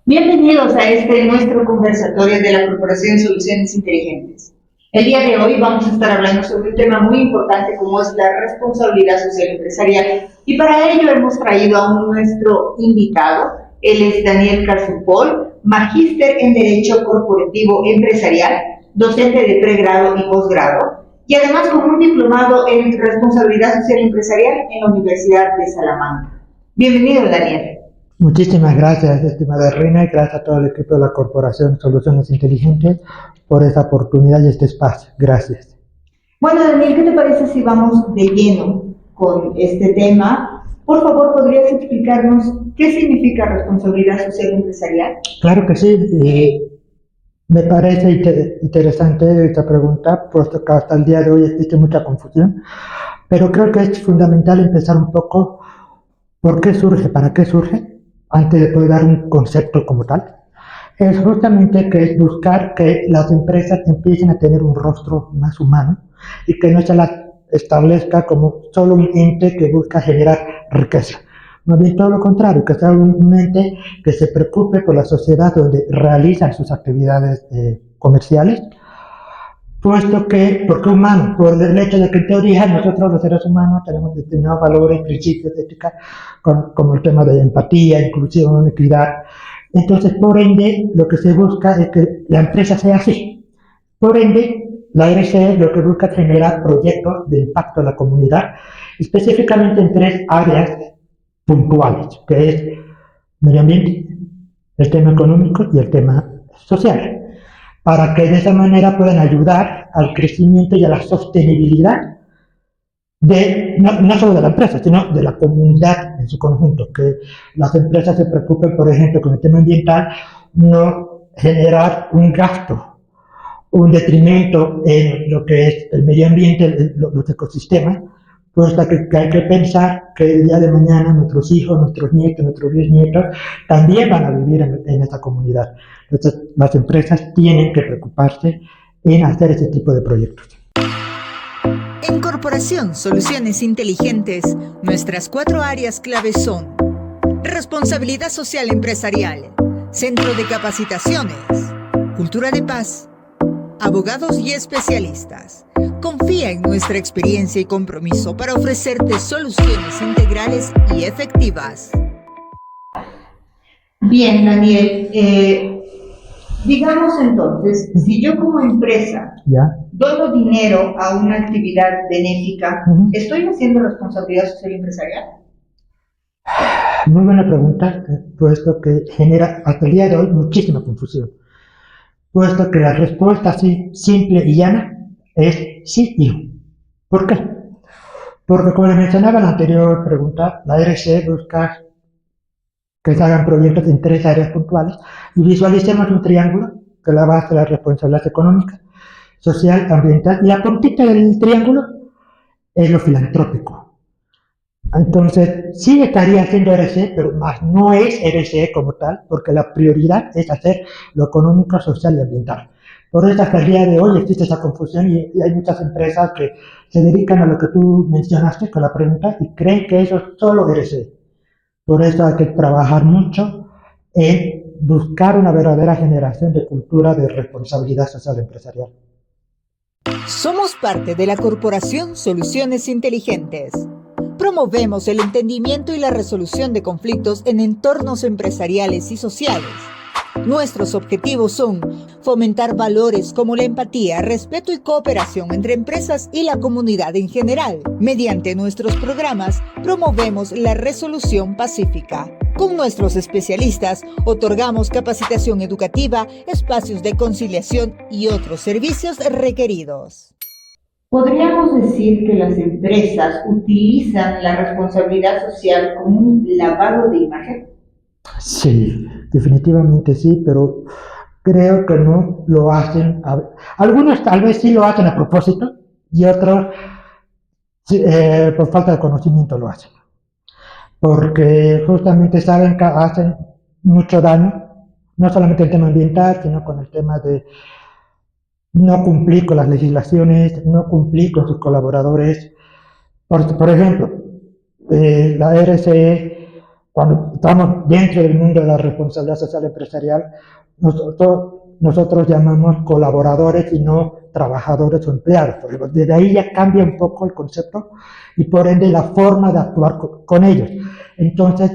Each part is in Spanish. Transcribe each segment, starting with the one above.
Bienvenidos a nuestro conversatorio de la Corporación Soluciones Inteligentes. El día de hoy vamos a estar hablando sobre un tema muy importante como es la responsabilidad social empresarial, y para ello hemos traído a nuestro invitado. Él es Daniel Carzupol, magíster en Derecho Corporativo Empresarial, docente de pregrado y posgrado, y además con un diplomado en Responsabilidad Social Empresarial en la Universidad de Salamanca. Bienvenido, Daniel. Muchísimas gracias, estimada Reina, y gracias a todo el equipo de la Corporación Soluciones Inteligentes por esta oportunidad y este espacio. Gracias. Bueno, Daniel, ¿qué te parece si vamos de lleno con este tema? Por favor, ¿podrías explicarnos qué significa responsabilidad social empresarial? Claro que sí. Me parece interesante esta pregunta, puesto que hasta el día de hoy existe mucha confusión, pero creo que es fundamental empezar un poco por qué surge, para qué surge, antes de poder dar un concepto como tal. Es justamente que es buscar que las empresas empiecen a tener un rostro más humano y que no se las establezca como solo un ente que busca generar riqueza. Más bien todo lo contrario, que sea un ente que se preocupe por la sociedad donde realizan sus actividades comerciales, puesto que, porque humano, por el hecho de que en teoría nosotros los seres humanos tenemos determinados valores, principios, ética, como el tema de empatía, inclusión, equidad. Entonces, por ende, lo que se busca es que la empresa sea así. Por ende, la RCE lo que busca es generar proyectos de impacto en la comunidad, específicamente en tres áreas puntuales, que es medio ambiente, el tema económico y el tema social, para que de esa manera puedan ayudar al crecimiento y a la sostenibilidad no solo de la empresa, sino de la comunidad en su conjunto, que las empresas se preocupen, por ejemplo, con el tema ambiental, no generar un gasto, un detrimento en lo que es el medio ambiente, los ecosistemas, puesto que hay que pensar que el día de mañana nuestros hijos, nuestros nietos, nuestros bisnietos también van a vivir en esta comunidad. Entonces, las empresas tienen que preocuparse en hacer ese tipo de proyectos. En Corporación Soluciones Inteligentes, nuestras 4 áreas claves son responsabilidad social empresarial, centro de capacitaciones, cultura de paz, abogados y especialistas. Confía en nuestra experiencia y compromiso para ofrecerte soluciones integrales y efectivas. Bien, Daniel, digamos entonces, si yo como empresa dono dinero a una actividad benéfica, ¿estoy haciendo responsabilidad social empresarial? Muy buena pregunta, puesto que genera hasta el día de hoy muchísima confusión, puesto que la respuesta así simple y llana es sí y no. ¿Por qué? Porque como les mencionaba en la anterior pregunta, la RC busca que se hagan proyectos en 3 áreas puntuales y visualicemos un triángulo que es la base de la responsabilidad económica, social, ambiental, y la puntita del triángulo es lo filantrópico. Entonces, sí estaría haciendo RCE, pero más no es RCE como tal, porque la prioridad es hacer lo económico, social y ambiental. Por eso hasta el día de hoy existe esa confusión y hay muchas empresas que se dedican a lo que tú mencionaste con la pregunta y creen que eso es solo RCE. Por eso hay que trabajar mucho en buscar una verdadera generación de cultura de responsabilidad social empresarial. Somos parte de la Corporación Soluciones Inteligentes. Promovemos el entendimiento y la resolución de conflictos en entornos empresariales y sociales. Nuestros objetivos son fomentar valores como la empatía, respeto y cooperación entre empresas y la comunidad en general. Mediante nuestros programas, promovemos la resolución pacífica. Con nuestros especialistas, otorgamos capacitación educativa, espacios de conciliación y otros servicios requeridos. ¿Podríamos decir que las empresas utilizan la responsabilidad social como un lavado de imagen? Sí, definitivamente sí, pero creo que no lo hacen. Algunos tal vez sí lo hacen a propósito y otros por falta de conocimiento lo hacen. Porque justamente saben que hacen mucho daño, no solamente en el tema ambiental, sino con el tema de no cumplir con las legislaciones, no cumplir con sus colaboradores. Por ejemplo, la RCE cuando estamos dentro del mundo de la responsabilidad social empresarial, nosotros llamamos colaboradores y no trabajadores o empleados. Desde ahí ya cambia un poco el concepto y por ende la forma de actuar con ellos. Entonces,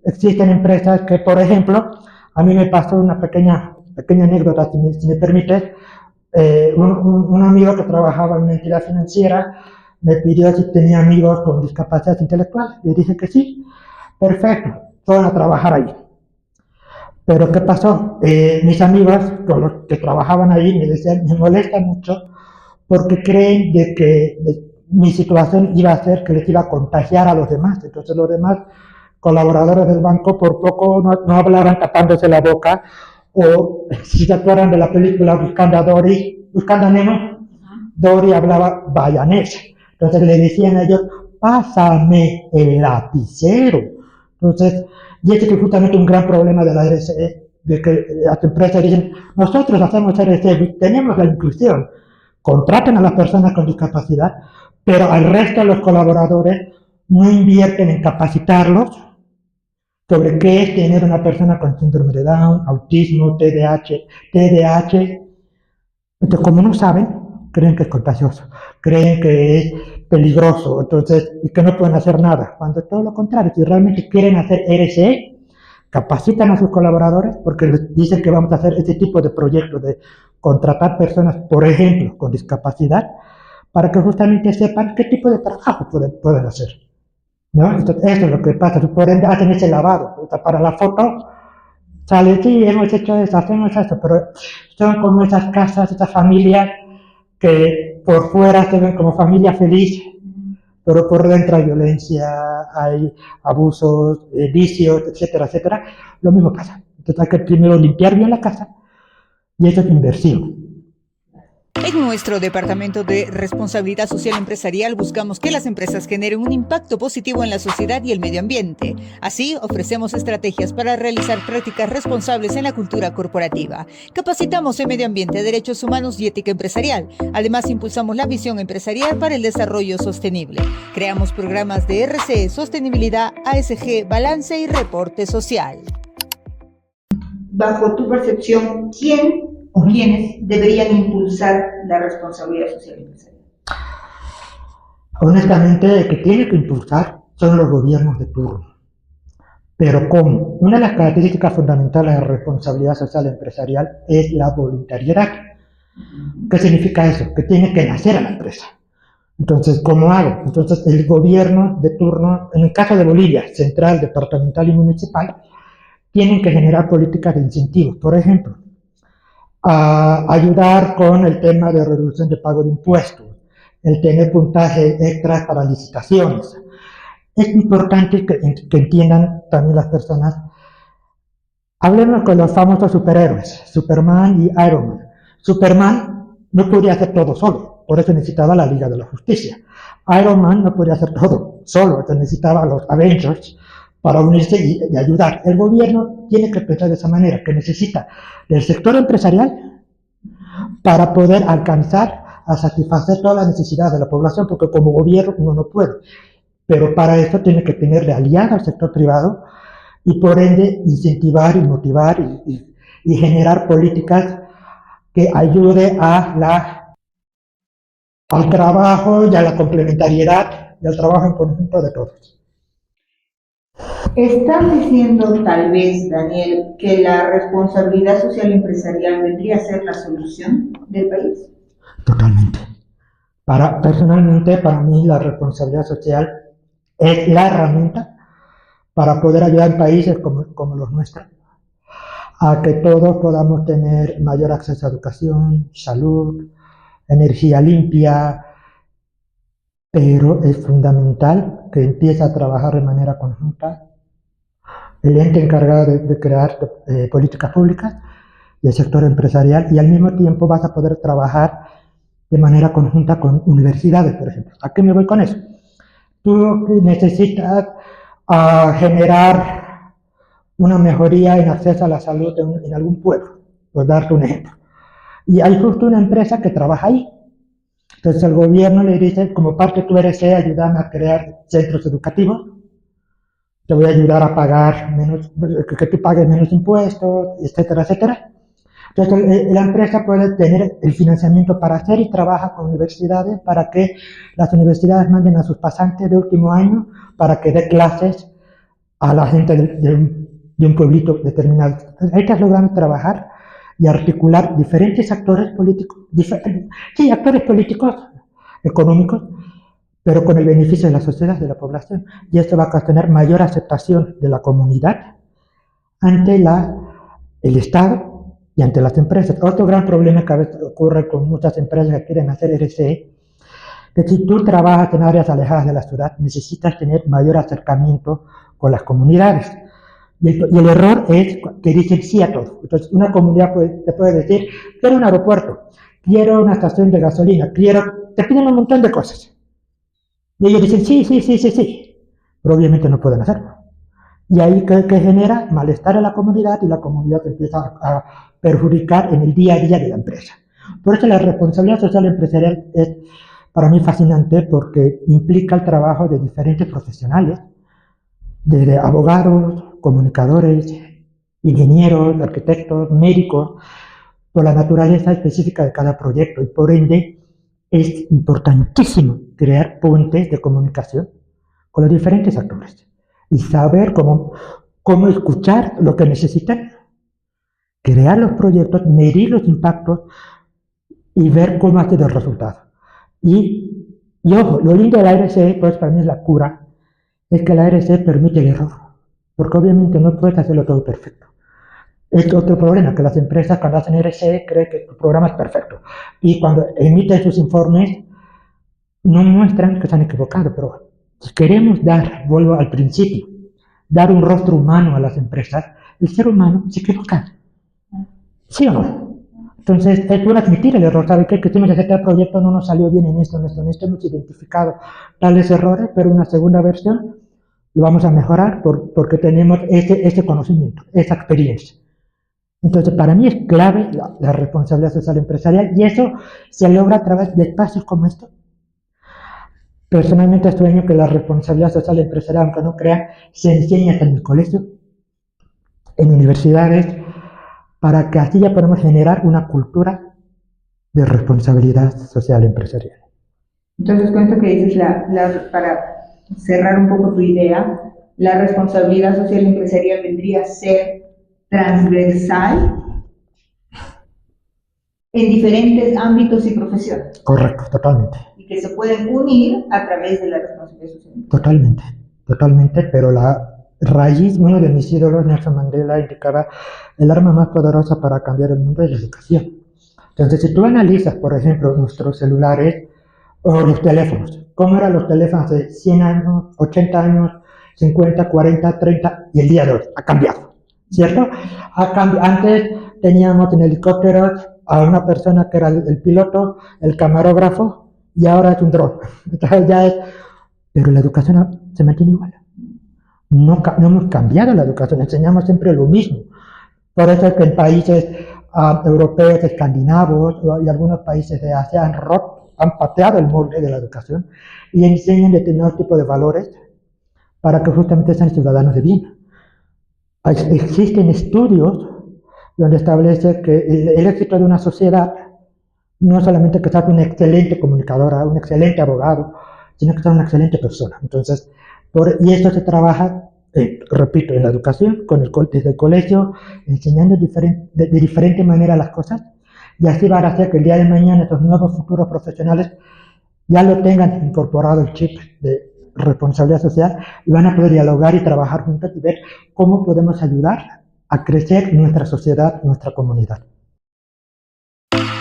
existen empresas que, por ejemplo, a mí me pasó una pequeña anécdota, si me permites. Un amigo que trabajaba en una entidad financiera me pidió si tenía amigos con discapacidad intelectual. Le dije que sí. Perfecto, fueron a trabajar ahí. Pero ¿qué pasó? Mis amigos con los que trabajaban ahí me decían, me molesta mucho porque creen de que mi situación iba a hacer que les iba a contagiar a los demás. Entonces los demás colaboradores del banco por poco no hablaban tapándose la boca, o si se acuerdan de la película Buscando a Nemo, Dory hablaba bayanés. Entonces le decían a ellos, pásame el lapicero. Entonces, y este es justamente un gran problema de la RSE, de que las empresas dicen, nosotros hacemos RSE, tenemos la inclusión, contraten a las personas con discapacidad, pero al resto de los colaboradores no invierten en capacitarlos sobre qué es tener una persona con síndrome de Down, autismo, TDAH. Entonces, como no saben, creen que es contagioso, creen que es peligroso, entonces, y que no pueden hacer nada, cuando todo lo contrario, si realmente quieren hacer RSE, capacitan a sus colaboradores, porque les dicen que vamos a hacer este tipo de proyectos de contratar personas, por ejemplo, con discapacidad, para que justamente sepan qué tipo de trabajo pueden hacer, ¿no? Entonces, eso es lo que pasa, por ende hacen ese lavado, o sea, para la foto, sale, sí, hemos hecho eso, hacemos eso, pero son como esas casas, esas familias que por fuera se ven como familia feliz, pero por dentro hay violencia, hay abusos, vicios, etcétera, etcétera. Lo mismo pasa. Entonces hay que primero limpiar bien la casa y eso es inversión. En nuestro Departamento de Responsabilidad Social Empresarial buscamos que las empresas generen un impacto positivo en la sociedad y el medio ambiente. Así, ofrecemos estrategias para realizar prácticas responsables en la cultura corporativa. Capacitamos en medio ambiente, derechos humanos y ética empresarial. Además, impulsamos la visión empresarial para el desarrollo sostenible. Creamos programas de RCE, sostenibilidad, ASG, balance y reporte social. Bajo tu percepción, ¿quién o quiénes deberían impulsar la responsabilidad social empresarial? Honestamente, el que tiene que impulsar son los gobiernos de turno. Pero ¿cómo? Una de las características fundamentales de la responsabilidad social empresarial es la voluntariedad. ¿Qué significa eso? Que tiene que nacer a la empresa. Entonces, ¿cómo hago? Entonces, el gobierno de turno, en el caso de Bolivia, central, departamental y municipal, tienen que generar políticas de incentivos. Por ejemplo, ayudar con el tema de reducción de pago de impuestos, el tener puntaje extra para licitaciones. Es importante que entiendan también las personas. Hablemos con los famosos superhéroes, Superman y Iron Man. Superman no podía hacer todo solo, por eso necesitaba la Liga de la Justicia. Iron Man no podía hacer todo solo, entonces necesitaba a los Avengers para unirse y ayudar. El gobierno tiene que pensar de esa manera, que necesita del sector empresarial para poder alcanzar a satisfacer todas las necesidades de la población, porque como gobierno uno no puede. Pero para eso tiene que tener de aliado al sector privado y por ende incentivar y motivar y generar políticas que ayude al trabajo y a la complementariedad y al trabajo en conjunto de todos. ¿Estás diciendo tal vez, Daniel, que la responsabilidad social empresarial vendría a ser la solución del país? Totalmente. Personalmente, para mí la responsabilidad social es la herramienta para poder ayudar a países como los nuestros a que todos podamos tener mayor acceso a educación, salud, energía limpia, pero es fundamental que empiece a trabajar de manera conjunta el ente encargado de crear políticas públicas y el sector empresarial, y al mismo tiempo vas a poder trabajar de manera conjunta con universidades, por ejemplo. ¿A qué me voy con eso? Tú necesitas generar una mejoría en acceso a la salud en algún pueblo, por darte un ejemplo. Y hay justo una empresa que trabaja ahí. Entonces el gobierno le dice, como parte de tu RSE, ayúdame a crear centros educativos te voy a ayudar a pagar menos, que tú pagues menos impuestos, etcétera, etcétera. Entonces, la empresa puede tener el financiamiento para hacer y trabaja con universidades para que las universidades manden a sus pasantes de último año para que dé clases a la gente de un pueblito determinado. Entonces, ahí estás logrando trabajar y articular diferentes actores políticos, actores políticos, económicos, pero con el beneficio de la sociedad, de la población. Y esto va a tener mayor aceptación de la comunidad ante el Estado y ante las empresas. Otro gran problema que a veces ocurre con muchas empresas que quieren hacer RSE, que si tú trabajas en áreas alejadas de la ciudad, necesitas tener mayor acercamiento con las comunidades. Y el error es que dicen sí a todo. Entonces, una comunidad te puede decir, quiero un aeropuerto, quiero una estación de gasolina, te piden un montón de cosas. Y ellos dicen sí, pero obviamente no pueden hacerlo. Y ahí que genera malestar en la comunidad y la comunidad empieza a perjudicar en el día a día de la empresa. Por eso la responsabilidad social empresarial es para mí fascinante porque implica el trabajo de diferentes profesionales, desde abogados, comunicadores, ingenieros, arquitectos, médicos, por la naturaleza específica de cada proyecto y por ende es importantísimo crear puentes de comunicación con los diferentes actores y saber cómo escuchar lo que necesitan, crear los proyectos, medir los impactos y ver cómo hacer el resultado. Y ojo, lo lindo de la RSE, pues para mí es la cura, es que la RSE permite el error, porque obviamente no puedes hacerlo todo perfecto. Es otro problema, que las empresas cuando hacen RSE creen que tu programa es perfecto y cuando emiten sus informes no muestran que se han equivocado, pero si queremos vuelvo al principio, dar un rostro humano a las empresas, el ser humano se equivoca, ¿sí o no? Entonces es bueno admitir el error, ¿sabe qué? Que hicimos este proyecto, no nos salió bien en esto, hemos identificado tales errores, pero en una segunda versión lo vamos a mejorar porque tenemos ese conocimiento, esa experiencia. Entonces, para mí es clave la responsabilidad social empresarial y eso se logra a través de espacios como estos. Personalmente sueño que la responsabilidad social empresarial, aunque no crean, se enseña hasta en el colegio, en universidades, para que así ya podamos generar una cultura de responsabilidad social empresarial. Entonces, con esto que dices, para cerrar un poco tu idea, la responsabilidad social empresarial vendría a ser transversal en diferentes ámbitos y profesiones. Correcto, totalmente. Y que se pueden unir a través de la responsabilidad social. Totalmente, pero la raíz, uno de mis ídolos, Nelson Mandela, indicaba el arma más poderosa para cambiar el mundo es la educación. Entonces, si tú analizas, por ejemplo, nuestros celulares o los teléfonos, ¿cómo eran los teléfonos de 100 años, 80 años, 50, 40, 30 y el día de hoy? Ha cambiado, ¿cierto? Antes teníamos en helicópteros a una persona que era el piloto, el camarógrafo, y ahora es un dron. Pero la educación se mantiene igual. No hemos cambiado la educación, enseñamos siempre lo mismo. Por eso es que en países europeos, escandinavos y algunos países de Asia han pateado el molde de la educación y enseñan determinados tipos de valores para que justamente sean ciudadanos de bien. Existen estudios donde establece que el éxito de una sociedad no es solamente que sea una excelente comunicadora, un excelente abogado, sino que sea una excelente persona. Entonces, y esto se trabaja, repito, en la educación, desde el colegio, enseñando de diferente manera las cosas, y así va a hacer que el día de mañana estos nuevos futuros profesionales ya lo tengan incorporado el chip de responsabilidad social y van a poder dialogar y trabajar juntos y ver cómo podemos ayudar a crecer nuestra sociedad, nuestra comunidad.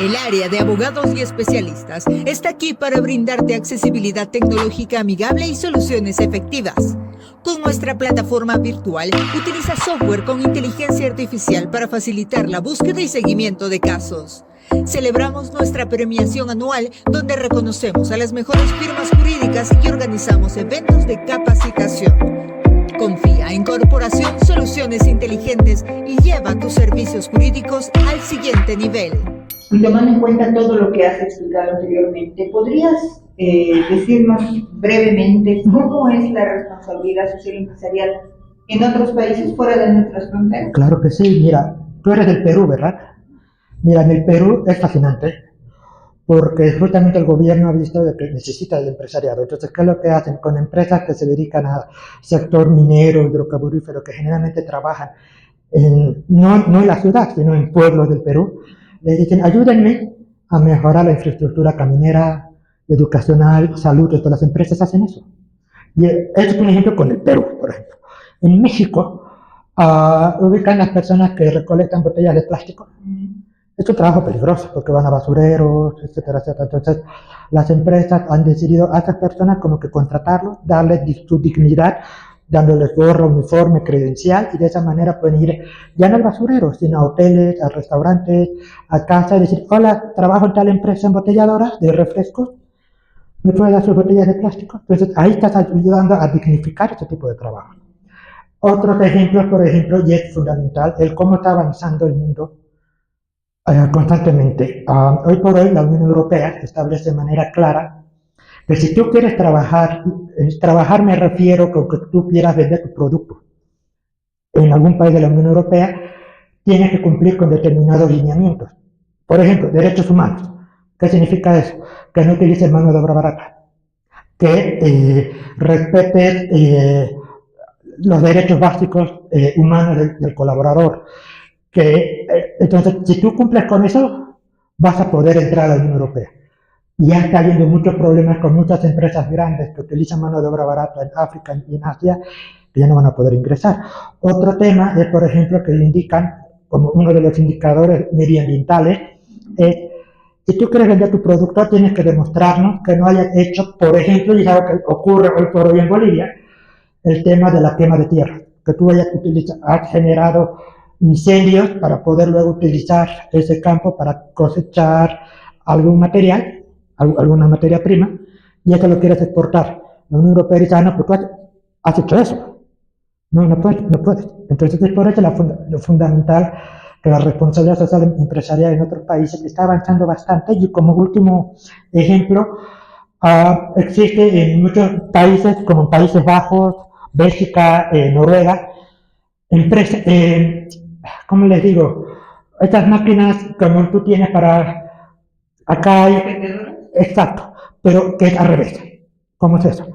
El área de abogados y especialistas está aquí para brindarte accesibilidad tecnológica amigable y soluciones efectivas. Con nuestra plataforma virtual, utiliza software con inteligencia artificial para facilitar la búsqueda y seguimiento de casos. Celebramos nuestra premiación anual, donde reconocemos a las mejores firmas jurídicas y organizamos eventos de capacitación. Confía en Corporación Soluciones Inteligentes y lleva tus servicios jurídicos al siguiente nivel. Y tomando en cuenta todo lo que has explicado anteriormente, ¿podrías decirnos brevemente cómo es la responsabilidad social empresarial en otros países fuera de nuestras fronteras? Claro que sí, mira, tú eres del Perú, ¿verdad? Mira, en el Perú es fascinante porque justamente el gobierno ha visto de que necesita el empresariado. Entonces, ¿qué es lo que hacen? Con empresas que se dedican al sector minero, hidrocarburífero, que generalmente trabajan no en la ciudad, sino en pueblos del Perú, le dicen, ayúdenme a mejorar la infraestructura caminera, educacional, salud. Entonces, las empresas hacen eso. Y eso es un ejemplo con el Perú, por ejemplo. En México, ubican las personas que recolectan botellas de plástico. Es un trabajo peligroso porque van a basureros, etcétera, etcétera. Entonces, las empresas han decidido a esas personas como que contratarlos, darles su dignidad, dándoles gorro, uniforme, credencial, y de esa manera pueden ir ya no al basurero, sino a hoteles, a restaurantes, a casa, y decir, hola, trabajo en tal empresa embotelladora de refrescos, ¿me puede dar sus botellas de plástico? Entonces, ahí estás ayudando a dignificar este tipo de trabajo. Otros ejemplos, por ejemplo, y es fundamental, el cómo está avanzando el mundo constantemente. Hoy por hoy la Unión Europea establece de manera clara que si tú quieres trabajar me refiero con que tú quieras vender tu producto en algún país de la Unión Europea, tienes que cumplir con determinados lineamientos. Por ejemplo, derechos humanos. ¿Qué significa eso? Que no utilices mano de obra barata, que respetes los derechos básicos humanos del colaborador, entonces, si tú cumples con eso, vas a poder entrar a la Unión Europea. Ya está habiendo muchos problemas con muchas empresas grandes que utilizan mano de obra barata en África y en Asia, que ya no van a poder ingresar. Otro tema es, por ejemplo, que indican, como uno de los indicadores medioambientales, es, si tú quieres vender tu producto, tienes que demostrarnos que no hayas hecho, por ejemplo, y es algo que ocurre hoy por hoy en Bolivia, el tema de la quema de tierra, que tú has generado incendios para poder luego utilizar ese campo para cosechar algún material, alguna materia prima, y eso lo quieres exportar. La Unión Europea dice, no, pues tú has hecho eso. No puedes. Entonces es por eso lo fundamental que la responsabilidad social empresarial en otros países está avanzando bastante, y como último ejemplo, existe en muchos países como Países Bajos, Bélgica, Noruega, empresas, ¿cómo les digo? Estas máquinas como tú tienes para acá hay, exacto, pero que es al revés. ¿Cómo es eso?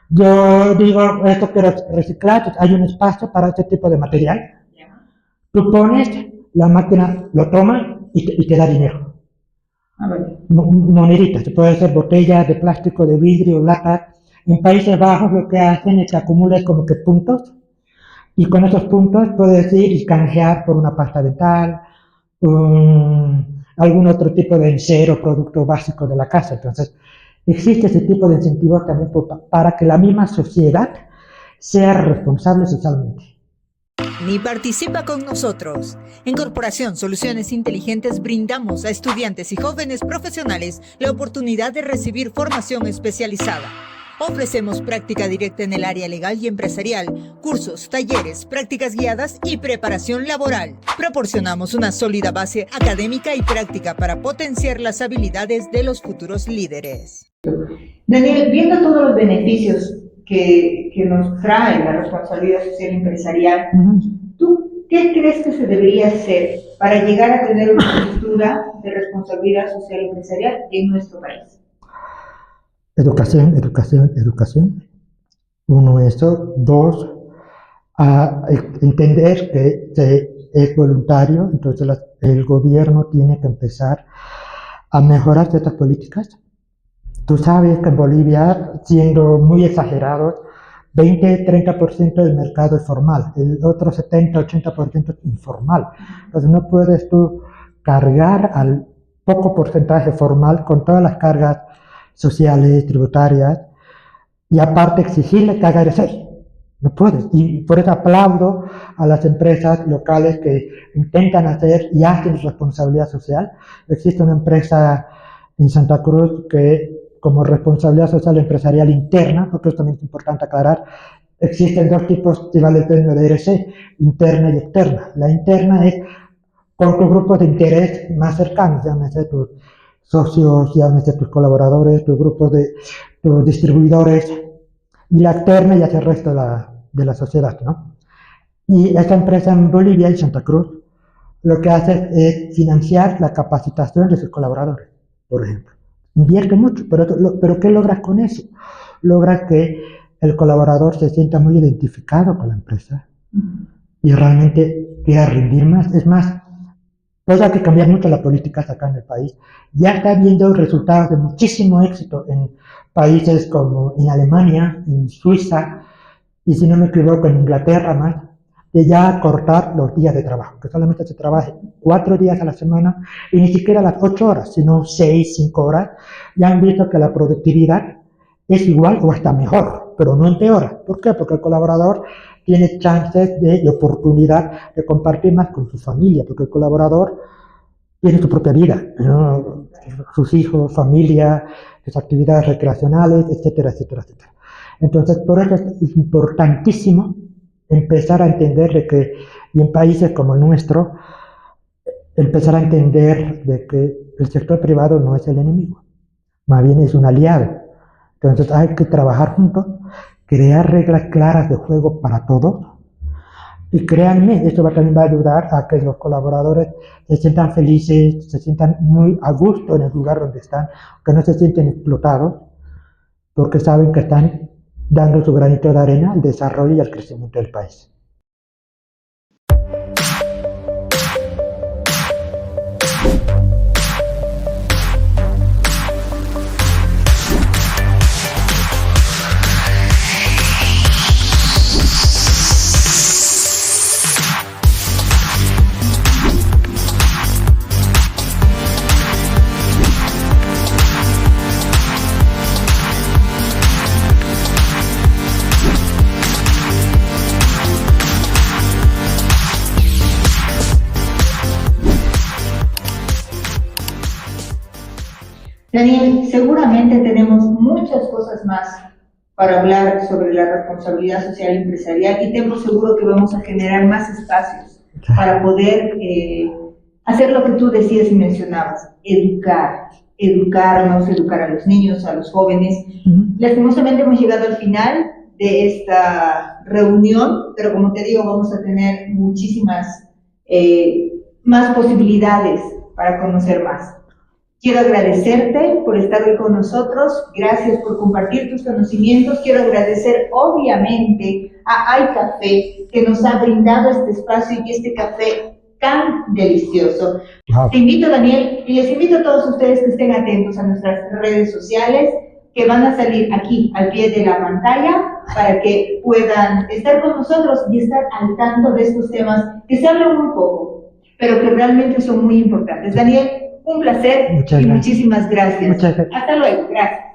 Yo digo, esto quiero reciclar, hay un espacio para este tipo de material. Tú pones, la máquina lo toma y te da dinero. Moneditas, puede ser botellas de plástico, de vidrio, latas. En Países Bajos lo que hacen es que acumulan como que puntos, y con esos puntos puedes ir y canjear por una pasta dental, algún otro tipo de enser o producto básico de la casa. Entonces, existe ese tipo de incentivos también para que la misma sociedad sea responsable socialmente. Ni participa con nosotros. En Corporación Soluciones Inteligentes brindamos a estudiantes y jóvenes profesionales la oportunidad de recibir formación especializada. Ofrecemos práctica directa en el área legal y empresarial, cursos, talleres, prácticas guiadas y preparación laboral. Proporcionamos una sólida base académica y práctica para potenciar las habilidades de los futuros líderes. Daniel, viendo todos los beneficios que nos trae la responsabilidad social empresarial, ¿tú qué crees que se debería hacer para llegar a tener una cultura de responsabilidad social empresarial en nuestro país? Educación. Uno, eso. Dos, entender que es voluntario, entonces el gobierno tiene que empezar a mejorar ciertas políticas. Tú sabes que en Bolivia, siendo muy exagerados, 20-30% del mercado es formal, el otro 70-80% es informal. Entonces no puedes tú cargar al poco porcentaje formal con todas las cargas sociales, tributarias, y aparte exigirle que haga RSE. No puedes. Y por eso aplaudo a las empresas locales que intentan hacer y hacen responsabilidad social. Existe una empresa en Santa Cruz que, como responsabilidad social empresarial interna, porque esto también es importante aclarar, existen dos tipos, si vale el término de RSE, interna y externa. La interna es con tus grupos de interés más cercanos, llámese tus socios, llámese tus colaboradores, tus grupos de tus distribuidores, y la externa ya es el resto de la sociedad, ¿no? Y esta empresa en Bolivia, en Santa Cruz, lo que hace es financiar la capacitación de sus colaboradores, por ejemplo. Invierte mucho, pero ¿qué logras con eso? Logras que el colaborador se sienta muy identificado con la empresa y realmente quiera rendir más. Es más, pues hay que cambiar mucho las políticas acá en el país. Ya está viendo resultados de muchísimo éxito en países como en Alemania, en Suiza, y si no me equivoco en Inglaterra más, de ya cortar los días de trabajo, que solamente se trabaje 4 días a la semana y ni siquiera las 8 horas, sino 6, 5 horas. Ya han visto que la productividad es igual o hasta mejor, pero no empeora. ¿Por qué? Porque el colaborador tiene chances y oportunidad de compartir más con su familia, porque el colaborador tiene su propia vida, ¿no? Sus hijos, familia, sus actividades recreacionales, etcétera, etcétera, etcétera. Entonces, por eso es importantísimo empezar a entender de que, y en países como el nuestro, empezar a entender de que el sector privado no es el enemigo, más bien es un aliado. Entonces hay que trabajar juntos, crear reglas claras de juego para todos, y créanme, esto también va a ayudar a que los colaboradores se sientan felices, se sientan muy a gusto en el lugar donde están, que no se sienten explotados, porque saben que están dando su granito de arena al desarrollo y al crecimiento del país. Daniel, seguramente tenemos muchas cosas más para hablar sobre la responsabilidad social empresarial y tengo seguro que vamos a generar más espacios para poder hacer lo que tú decías y mencionabas, educarnos, educar a los niños, a los jóvenes. Lastimosamente hemos llegado al final de esta reunión, pero como te digo, vamos a tener muchísimas más posibilidades para conocer más. Quiero agradecerte por estar hoy con nosotros, gracias por compartir tus conocimientos. Quiero agradecer obviamente a Hay Café que nos ha brindado este espacio y este café tan delicioso. Wow. Te invito, Daniel, y les invito a todos ustedes que estén atentos a nuestras redes sociales que van a salir aquí al pie de la pantalla para que puedan estar con nosotros y estar al tanto de estos temas que se hablan muy poco, pero que realmente son muy importantes. Daniel, un placer y muchísimas gracias. Hasta luego, gracias.